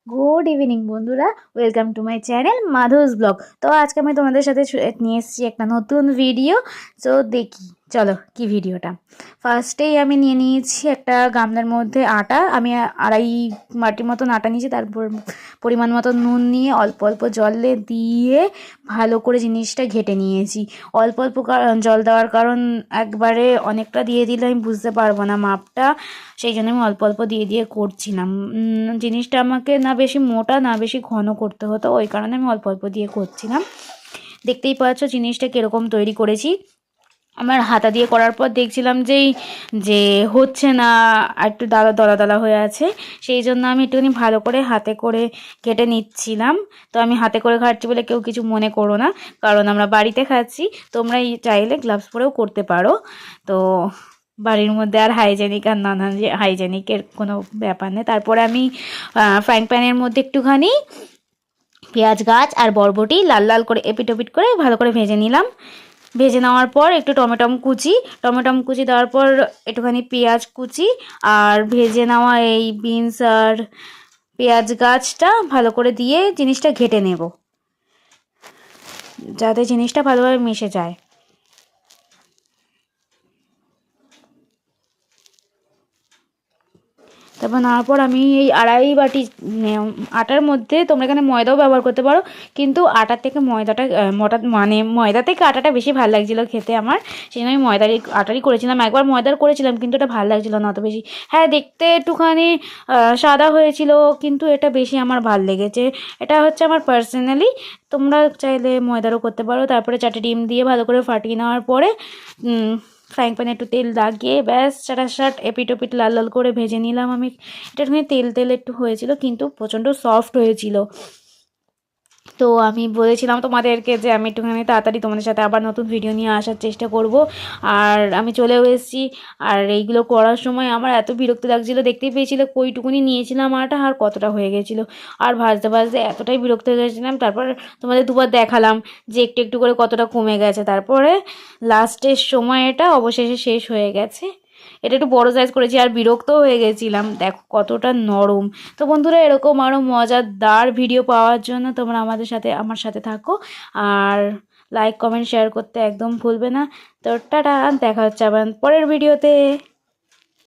Good evening বন্ধুরা, welcome to my channel Madhu's blog. তো আজকে আমি তোমাদের সাথে নিয়ে এসেছি একটা নতুন ভিডিও। তো দেখি, চলো কি ভিডিওটা। ফার্স্টেই আমি নিয়ে নিয়েছি একটা গামলার মধ্যে আটা। আমি আড়াই বাটির মতন আটা নিয়েছি। তারপর পরিমাণ মতো নুন নিয়ে অল্প অল্প জলে দিয়ে ভালো করে জিনিসটা ঘেটে নিয়েছি। অল্প অল্প জল দেওয়ার কারণ একবারে অনেকটা দিয়ে দিলে আমি বুঝতে পারবো না মাপটা, সেই জন্য আমি অল্প অল্প দিয়ে দিয়ে করছিলাম। জিনিসটা আমাকে না বেশি মোটা না বেশি ঘন করতে হতো, ওই কারণে আমি অল্প অল্প দিয়ে করছিলাম। দেখতেই পাচ্ছ জিনিসটা কীরকম তৈরি করেছি। আমার হাতা দিয়ে করার পর দেখছিলাম যে হচ্ছে না, একটু দলা দলা হয়ে আছে। সেই জন্য আমি একটুখানি ভালো করে হাতে করে কেটে নিচ্ছিলাম। তো আমি হাতে করে খাচ্ছি বলে কেউ কিছু মনে করো না, কারণ আমরা বাড়িতে খাচ্ছি। তোমরা চাইলে গ্লাভস পরেও করতে পারো। তো বাড়ির মধ্যে আর হাইজেনিক আর নানান যে হাইজেনিকের কোনো ব্যাপার নেই। তারপরে আমি ফ্রাইং প্যানের মধ্যে একটুখানি পেঁয়াজ গাছ আর বরবটি লাল লাল করে এপিট ওপিট করে ভালো করে ভেজে নিলাম। ভেজে নেওয়ার পর একটু টমেটো কুচি দেওয়ার পর একটুখানি পেঁয়াজ কুচি আর ভেজে নেওয়া এই বিনস আর পেঁয়াজ গাছটা ভালো করে দিয়ে জিনিসটা ঘেটে নেব, যাতে জিনিসটা ভালোভাবে মিশে যায়। তারপর নেওয়ার পর আমি এই আড়াই বাটি আটার মধ্যে, তোমরা এখানে ময়দাও ব্যবহার করতে পারো, কিন্তু আটার থেকে ময়দা থেকে আটাটা বেশি ভালো লাগছিলো খেতে আমার। সেই জন্য আমি আটারই করেছিলাম। একবার ময়দার করেছিলাম কিন্তু এটা ভালো লাগছিলো না অত বেশি। হ্যাঁ, দেখতে একটুখানি সাদা হয়েছিল, কিন্তু এটা বেশি আমার ভাল লেগেছে। এটা হচ্ছে আমার পার্সোনালি, তোমরা চাইলে ময়দারও করতে পারো। তারপরে 4টে ডিম দিয়ে ভালো করে ফাটিয়ে নেওয়ার পরে ফ্রাইং প্যানে একটু তেল লাগিয়ে ব্যাস চাটাশাট এপিট ওপিট লাল লাল করে ভেজে নিলাম আমি। এটা একটুখানি তেল তেল একটু হয়েছিল, কিন্তু প্রচণ্ড সফট হয়েছিল। তো আমি বলেছিলাম তোমাদেরকে যে আমি একটুখানি তাড়াতাড়ি তোমাদের সাথে আবার নতুন ভিডিও নিয়ে আসার চেষ্টা করব। আর আমি চলেও এসেছি। আর এইগুলো করার সময় আমার এত বিরক্ত লাগছিলো, দেখতেই পেয়েছিল কইটুকুনি নিয়েছিলাম আটা আর কতটা হয়ে গেছিলো। আর ভাজতে ভাজতে এতটাই বিরক্ত হয়ে গেছিলাম। তারপর তোমাদের দুবার দেখালাম যে একটু একটু করে কতটা কমে গেছে। তারপরে লাস্টের সময় এটা অবশেষে শেষ হয়ে গেছে। এটা একটু বড় সাইজ করেছি আর বিরক্তও হয়ে গেছিলাম, দেখো কতটা নরম। তো বন্ধুরা, এরকম আরও মজাদার ভিডিও পাওয়ার জন্য তোমরা আমার সাথে থাকো। আর লাইক কমেন্ট শেয়ার করতে একদম ভুলবে না। তো টাটা, দেখা হচ্ছে আবার পরের ভিডিওতে।